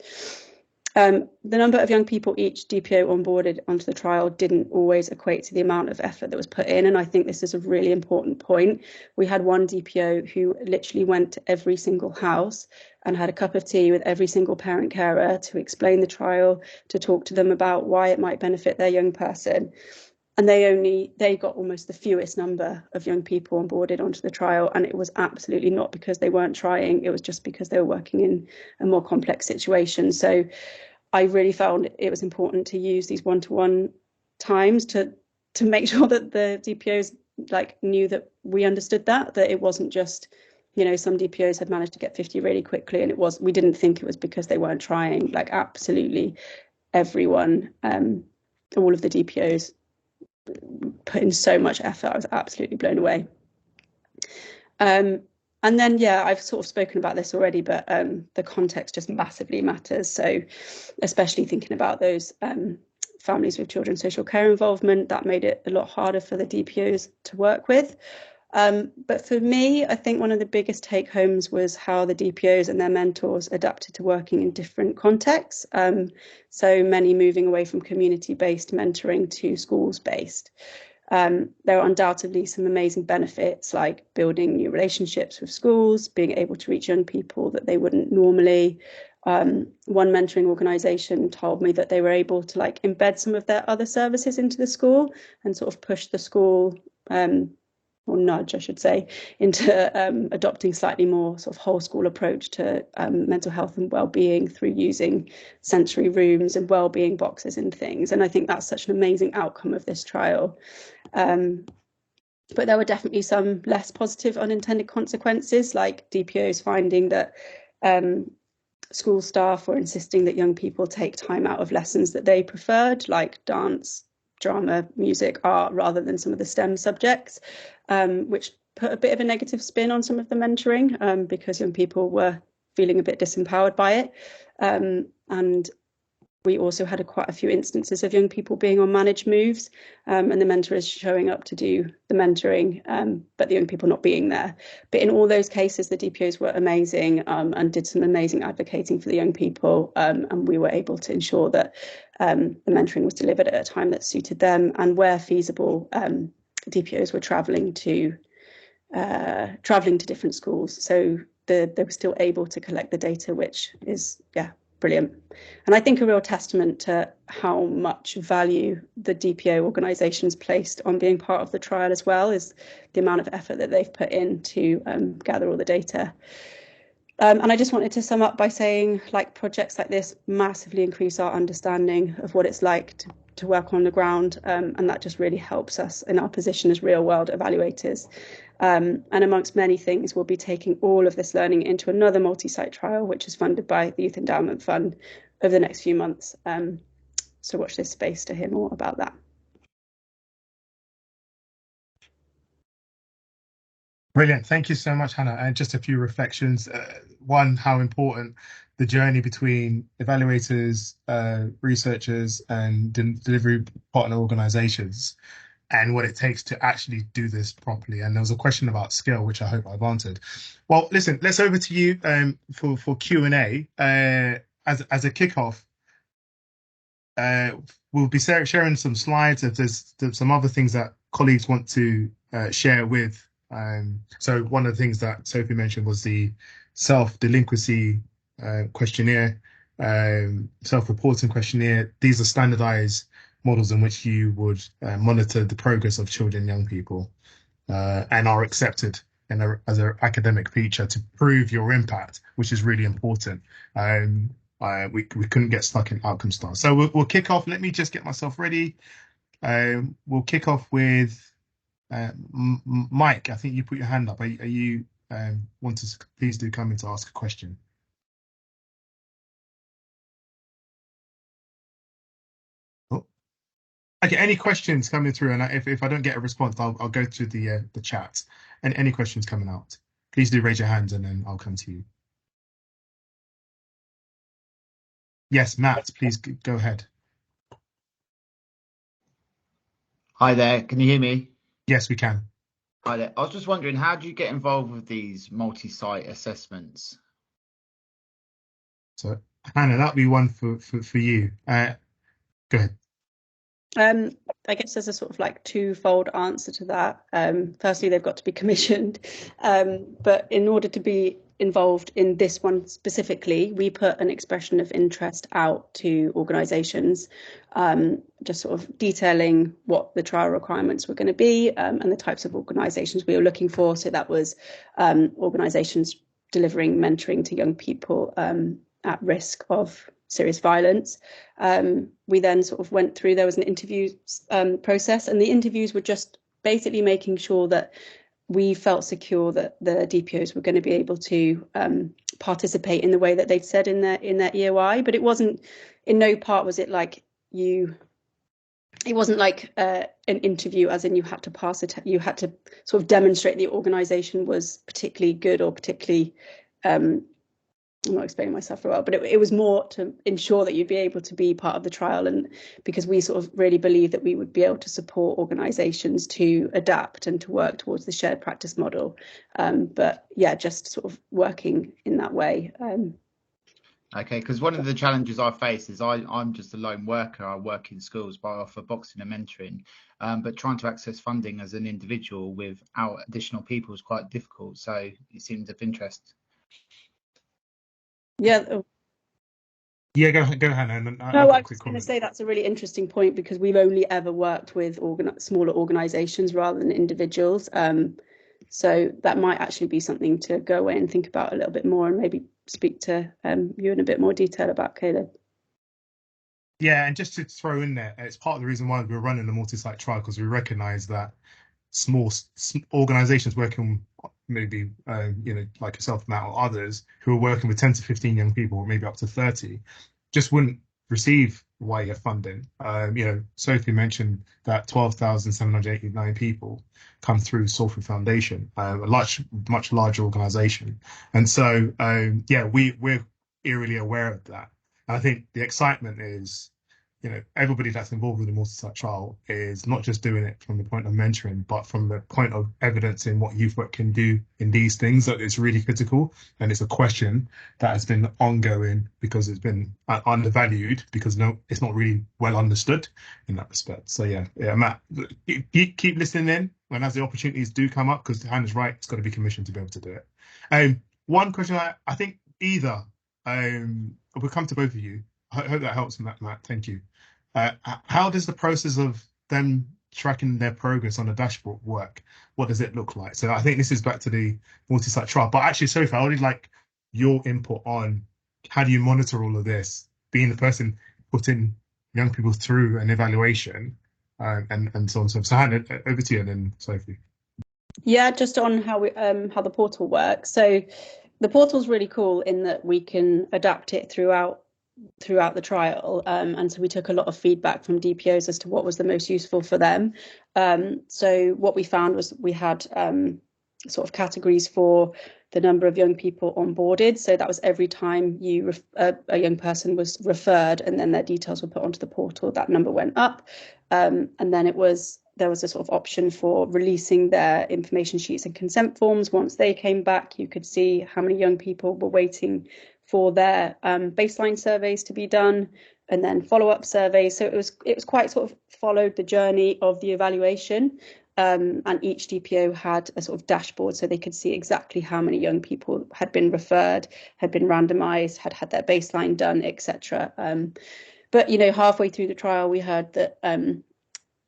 The number of young people each DPO onboarded onto the trial didn't always equate to the amount of effort that was put in. And I think this is a really important point. We had one DPO who literally went to every single house and had a cup of tea with every single parent carer to explain the trial, to talk to them about why it might benefit their young person. And they got almost the fewest number of young people onboarded onto the trial. And it was absolutely not because they weren't trying. It was just because they were working in a more complex situation. So I really found it was important to use these one-to-one times to make sure that the DPOs knew that we understood that it wasn't just, some DPOs had managed to get 50 really quickly, and we didn't think it was because they weren't trying. Absolutely everyone, all of the DPOs put in so much effort. I was absolutely blown away. And then, yeah, I've sort of spoken about this already, but the context just massively matters. So especially thinking about those families with children's social care involvement, that made it a lot harder for the DPOs to work with. But for me, I think one of the biggest take homes was how the DPOs and their mentors adapted to working in different contexts. So many moving away from community-based mentoring to schools-based. There are undoubtedly some amazing benefits, like building new relationships with schools, being able to reach young people that they wouldn't normally. One mentoring organisation told me that they were able to embed some of their other services into the school and sort of push the school, or nudge, I should say, into adopting slightly more sort of whole school approach to mental health and well-being through using sensory rooms and well-being boxes and things. And I think that's such an amazing outcome of this trial. But there were definitely some less positive unintended consequences, like DPOs finding that school staff were insisting that young people take time out of lessons that they preferred, like dance, drama, music, art, rather than some of the STEM subjects, which put a bit of a negative spin on some of the mentoring because young people were feeling a bit disempowered by it. And we also had quite a few instances of young people being on managed moves and the mentors showing up to do the mentoring, but the young people not being there. But in all those cases, the DPOs were amazing and did some amazing advocating for the young people. And we were able to ensure that the mentoring was delivered at a time that suited them. And where feasible, DPOs were travelling to different schools. So they were still able to collect the data, which is, brilliant. And I think a real testament to how much value the DPO organisations placed on being part of the trial as well is the amount of effort that they've put in to gather all the data. And I just wanted to sum up by saying, projects like this massively increase our understanding of what it's like to work on the ground, and that just really helps us in our position as real world evaluators. And amongst many things, we'll be taking all of this learning into another multi-site trial, which is funded by the Youth Endowment Fund over the next few months. So watch this space to hear more about that. Brilliant. Thank you so much, Hannah. And just a few reflections. One, how important the journey between evaluators, researchers, and delivery partner organizations and what it takes to actually do this properly. And there was a question about skill, which I hope I've answered. Well, listen, let's over to you for Q&A. As a kickoff, we'll be sharing some slides. If there's some other things that colleagues want to share with. So one of the things that Sophie mentioned was the self-delinquency questionnaire, self-reporting questionnaire. These are standardized models in which you would monitor the progress of children and young people and are accepted as an academic feature to prove your impact, which is really important. We couldn't get stuck in outcome stars. So we'll kick off. Let me just get myself ready. We'll kick off with Mike. I think you put your hand up. Are you want to please do come in to ask a question? Oh. Okay, any questions coming through? And if I don't get a response, I'll go to the chat. And any questions coming out, please do raise your hands and then I'll come to you. Yes, Matt, please go ahead. Hi there, can you hear me? Yes, we can. Hi there. I was just wondering, how do you get involved with these multi-site assessments? So Hannah, that'll be one for you. Go ahead. I guess there's a sort of like twofold answer to that. Firstly, they've got to be commissioned, but in order to be involved in this one specifically, we put an expression of interest out to organisations, just sort of detailing what the trial requirements were going to be, and the types of organisations we were looking for. So that was organisations delivering mentoring to young people at risk of serious violence. We then sort of went through, there was an interview process, and the interviews were just basically making sure that we felt secure that the DPOs were going to be able to participate in the way that they'd said in their EOI. But it wasn't, in no part was it like it wasn't like an interview as in you had to pass it, you had to sort of demonstrate the organisation was particularly good or particularly I'm not explaining myself very well, but it was more to ensure that you'd be able to be part of the trial, and because we sort of really believe that we would be able to support organisations to adapt and to work towards the shared practice model. But yeah, just sort of working in that way. Okay, because one of the challenges I face is I'm just a lone worker. I work in schools, but I offer boxing and mentoring. But trying to access funding as an individual without additional people is quite difficult. So it seems of interest. Yeah. Yeah, go Hannah, and then No, I've got I a was quick going to comment. say that's a really interesting point because we've only ever worked with smaller organisations rather than individuals. So that might actually be something to go away and think about a little bit more and maybe speak to you in a bit more detail about, Caleb. Yeah, and just to throw in there, it's part of the reason why we're running the multi-site trial, because we recognise that small organizations working maybe like yourself, Matt, or others who are working with 10 to 15 young people, or maybe up to 30, just wouldn't receive YEF funding. Sophie mentioned that 12,789 people come through Salford Foundation, a much larger organization. And so, we're eerily aware of that. And I think the excitement is, everybody that's involved with the multi-site trial is not just doing it from the point of mentoring, but from the point of evidencing what youth work can do in these things. That it's really critical, and it's a question that has been ongoing because it's been undervalued because it's not really well understood in that respect. So yeah, Matt, keep listening in when as the opportunities do come up, because Hannah's right, it's got to be commissioned to be able to do it. One question I think either we'll come to both of you. I hope that helps, Matt. Thank you. How does the process of them tracking their progress on a dashboard work? What does it look like? So I think this is back to the multi-site trial. But actually, Sophie, I would like your input on how do you monitor all of this, being the person putting young people through an evaluation, and so on and so on. So Hannah, over to you, and then Sophie. Yeah, just on how the portal works. So the portal's really cool in that we can adapt it throughout the trial, and so we took a lot of feedback from DPOs as to what was the most useful for them. So what we found was we had sort of categories for the number of young people onboarded. So that was every time a young person was referred and then their details were put onto the portal, that number went up. And then there was a sort of option for releasing their information sheets and consent forms. Once they came back, you could see how many young people were waiting for their baseline surveys to be done, and then follow-up surveys. So it was quite sort of followed the journey of the evaluation, and each DPO had a sort of dashboard so they could see exactly how many young people had been referred, had been randomised, had their baseline done, etc. But halfway through the trial, we heard that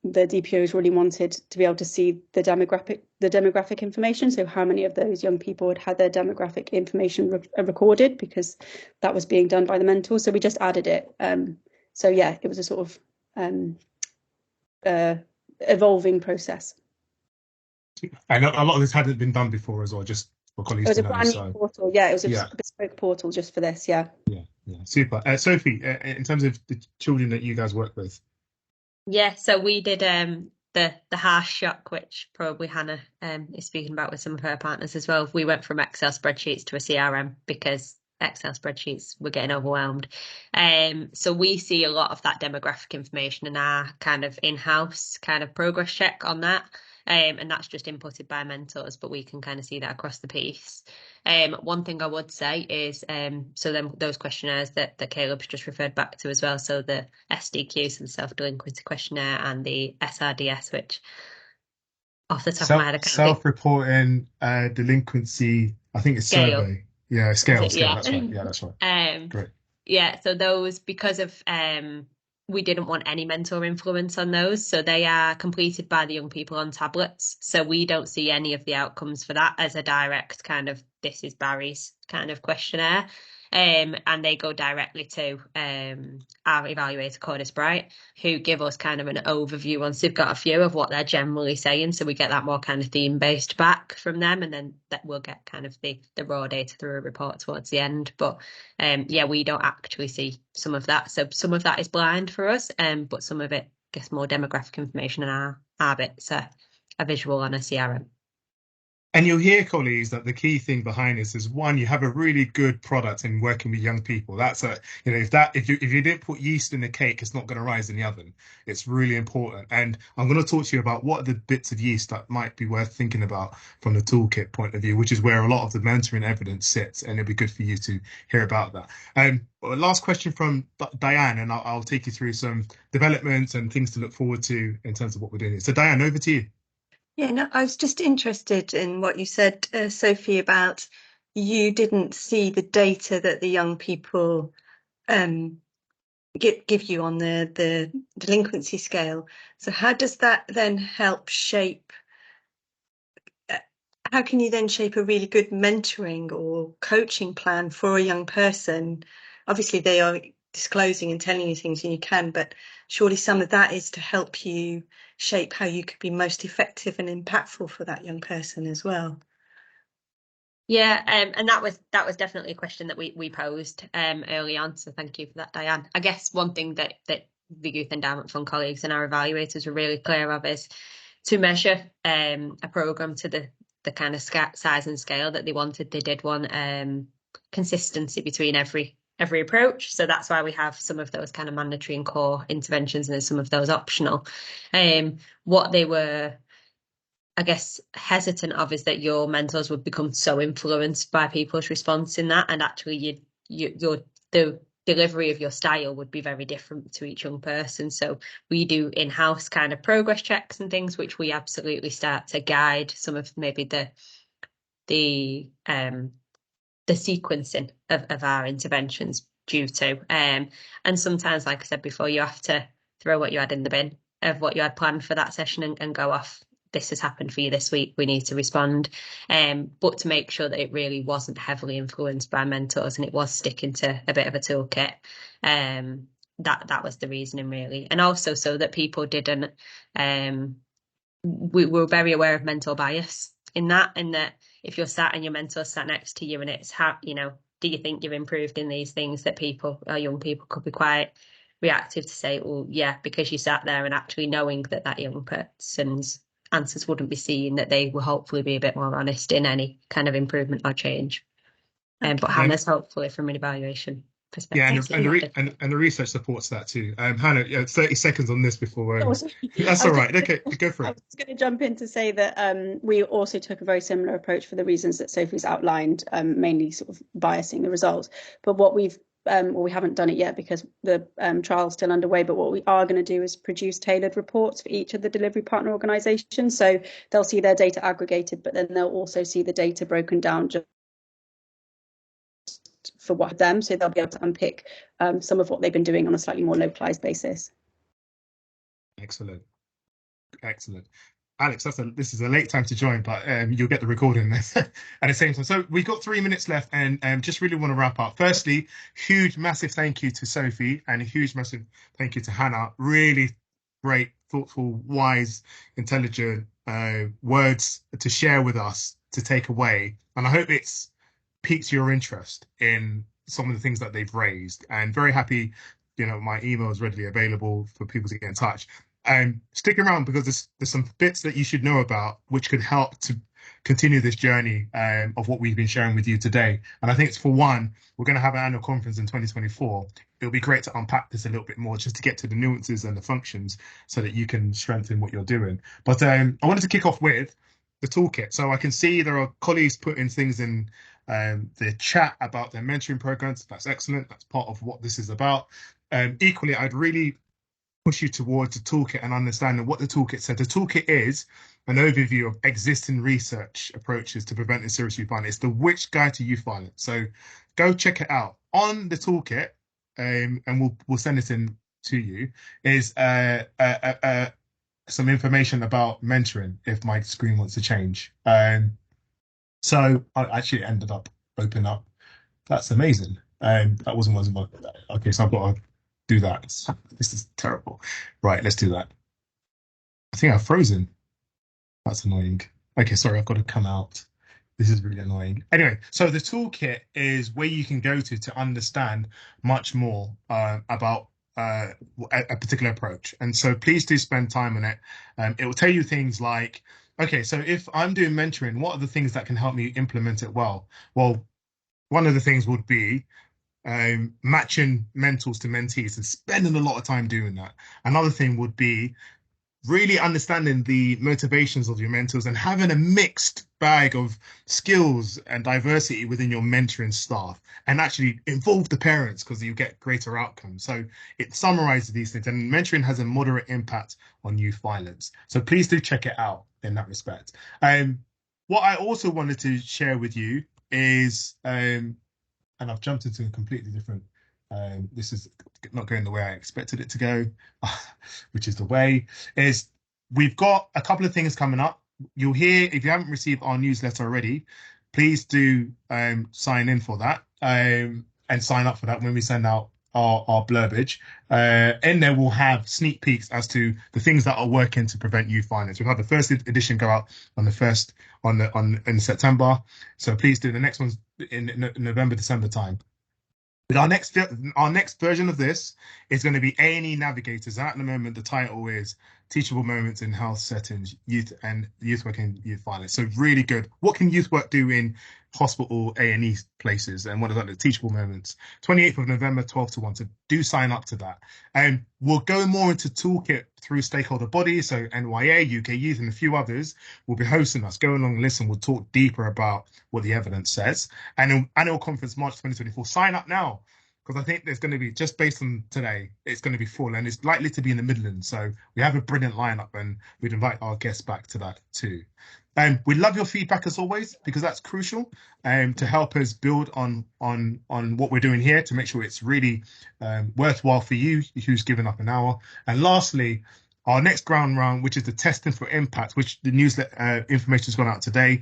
the DPOs really wanted to be able to see the demographic information. So how many of those young people had their demographic information recorded, because that was being done by the mentor. So we just added it. So yeah, it was a sort of evolving process. And a lot of this hadn't been done before as well, just for It colleagues was to a know. brand So new portal. Yeah, it was yeah, a bespoke portal just for this. Yeah. super. Sophie, in terms of the children that you guys work with. Yeah, so we did the harsh shock, which probably Hannah is speaking about with some of her partners as well. We went from Excel spreadsheets to a CRM because Excel spreadsheets were getting overwhelmed. So we see a lot of that demographic information in our kind of in-house kind of progress check on that. And that's just inputted by mentors, but we can kind of see that across the piece. One thing I would say is, so then those questionnaires that Caleb's just referred back to as well, so the SDQ, so the self-delinquency questionnaire, and the SRDS, which off the top of my head, I can't think. Self-reporting delinquency, I think it's Scale. survey. Yeah, scale, Yeah. that's right. Yeah, that's right. Great. Yeah, so those, because of we didn't want any mentor influence on those, so they are completed by the young people on tablets. So we don't see any of the outcomes for that as a direct kind of, this is Barry's kind of questionnaire. And they go directly to our evaluator, Cordis Bright, who give us kind of an overview once they've got a few of what they're generally saying. So we get that more kind of theme-based back from them, and then that we'll get kind of the raw data through a report towards the end. But yeah, we don't actually see some of that. So some of that is blind for us, but some of it gets more demographic information in our bits, a visual on a CRM. And you'll hear, colleagues, that the key thing behind this is, one, you have a really good product in working with young people. That's a, you know, if you didn't put yeast in the cake, it's not going to rise in the oven. It's really important. And I'm going to talk to you about what are the bits of yeast that might be worth thinking about from the toolkit point of view, which is where a lot of the mentoring evidence sits. And it'll be good for you to hear about that. Last question from Diane, and I'll take you through some developments and things to look forward to in terms of what we're doing. So Diane, over to you. Yeah, no, I was just interested in what you said, Sophie, about you didn't see the data that the young people give you on the delinquency scale. So how does that then help shape? How can you then shape a really good mentoring or coaching plan for a young person? Obviously, they are disclosing and telling you things, and you can, but surely some of that is to help you shape how you could be most effective and impactful for that young person as well. Yeah, and that was definitely a question that we posed early on. So thank you for that, Diane. I guess one thing that the Youth Endowment Fund colleagues and our evaluators were really clear of is to measure a programme to the kind of size and scale that they wanted. They did want consistency between every approach. So that's why we have some of those kind of mandatory and core interventions, and there's some of those optional. What they were, I guess, hesitant of is that your mentors would become so influenced by people's response in that, and actually the delivery of your style would be very different to each young person. So we do in-house kind of progress checks and things, which we absolutely start to guide some of maybe the sequencing of our interventions due to. And sometimes, like I said before, you have to throw what you had in the bin of what you had planned for that session and go off. This has happened for you this week. We need to respond. But to make sure that it really wasn't heavily influenced by mentors and it was sticking to a bit of a toolkit. That was the reasoning, really. And also so that people didn't, we were very aware of mentor bias in that, and that if you're sat and your mentor sat next to you and it's how, you know, do you think you've improved in these things, that young people could be quite reactive to say, well, yeah, because you sat there, and actually knowing that young person's answers wouldn't be seen, that they will hopefully be a bit more honest in any kind of improvement or change. But Hannah's hopefully from an evaluation perspective. Yeah, and the research supports that too. Hannah, 30 seconds on this before. That's all right. Okay, go for it. I was going to jump in to say that we also took a very similar approach for the reasons that Sophie's outlined, mainly sort of biasing the results. But what we haven't done it yet because the trial's still underway, but what we are going to do is produce tailored reports for each of the delivery partner organisations. So they'll see their data aggregated, but then they'll also see the data broken down just for what them, so they'll be able to unpick some of what they've been doing on a slightly more localised basis. Excellent. Alex, this is a late time to join, but you'll get the recording at the same time. So we've got 3 minutes left, and just really want to wrap up. Firstly, huge, massive thank you to Sophie, and a huge, massive thank you to Hannah. Really great, thoughtful, wise, intelligent words to share with us, to take away. And I hope it's piqued your interest in some of the things that they've raised, and very happy, you know, my email is readily available for people to get in touch. Stick around, because there's some bits that you should know about which could help to continue this journey of what we've been sharing with you today. And I think it's, for one, we're going to have an annual conference in 2024. It'll be great to unpack this a little bit more, just to get to the nuances and the functions so that you can strengthen what you're doing. But I wanted to kick off with the toolkit. So I can see there are colleagues putting things in the chat about their mentoring programs. That's excellent. That's part of what this is about. Equally, I'd really push you towards the toolkit and understanding what the toolkit said. The toolkit is an overview of existing research approaches to preventing serious youth violence. It's the Which Guide to Youth Violence. So go check it out. On the toolkit, and we'll send it in to you, is some information about mentoring if my screen wants to change. So I actually ended up opening up. That's amazing. That wasn't okay, so I've got to do that. This is terrible. Right, let's do that. I think I've frozen. That's annoying. Okay, sorry, I've got to come out. This is really annoying. Anyway, so the toolkit is where you can go to understand much more about a particular approach. And so please do spend time on it. It will tell you things like, okay, so if I'm doing mentoring, what are the things that can help me implement it well? Well, one of the things would be matching mentors to mentees and spending a lot of time doing that. Another thing would be really understanding the motivations of your mentors and having a mixed bag of skills and diversity within your mentoring staff, and actually involve the parents, because you get greater outcomes. So it summarizes these things, and mentoring has a moderate impact on youth violence. So please do check it out in that respect. What I also wanted to share with you is, and I've jumped into a completely different, this is not going the way I expected it to go, which is the way, is we've got a couple of things coming up. You'll hear, if you haven't received our newsletter already, please do sign in for that and sign up for that when we send out our blurbage. In there, we'll have sneak peeks as to the things that are working to prevent youth violence. We've had the first edition go out on the first in September, so please do. The next one's in November, December time. But our next version of this is going to be A&E Navigators. At the moment, the title is Teachable Moments in Health Settings, Youth Work and Youth Violence. So really good. What can youth work do in hospital A&E places? And what are the teachable moments? 28th of November, 12 to 1. So do sign up to that. And we'll go more into toolkit through stakeholder bodies. So NYA, UK Youth, and a few others will be hosting us. Go along and listen. We'll talk deeper about what the evidence says. And annual conference, March 2024. Sign up now, because I think there's going to be, just based on today, it's going to be full, and it's likely to be in the Midlands. So we have a brilliant lineup, and we'd invite our guests back to that too. We love your feedback as always, because that's crucial to help us build on what we're doing here, to make sure it's really worthwhile for you who's given up an hour. And lastly, our next ground round, which is the testing for impact, which the newsletter information has gone out today,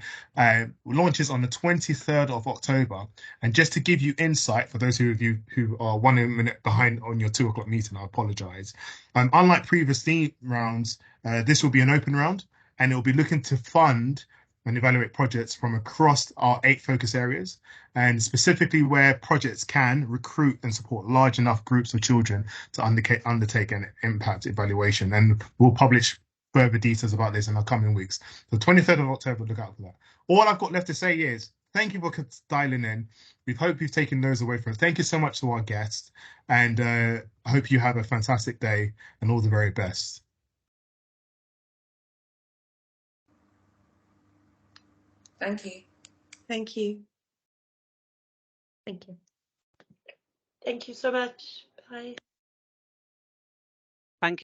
launches on the 23rd of October. And just to give you insight, for those of you who are 1 minute behind on your 2 o'clock meeting, I apologize. Unlike previous theme rounds, this will be an open round, and it will be looking to fund and evaluate projects from across our 8 focus areas, and specifically where projects can recruit and support large enough groups of children to undertake an impact evaluation. And we'll publish further details about this in the coming weeks. So 23rd of October, look out for that. All I've got left to say is thank you for dialing in. We hope you've taken those away from us. Thank you so much to our guests, and I hope you have a fantastic day and all the very best. Thank you. Thank you. Thank you. Thank you so much. Bye. Thank you.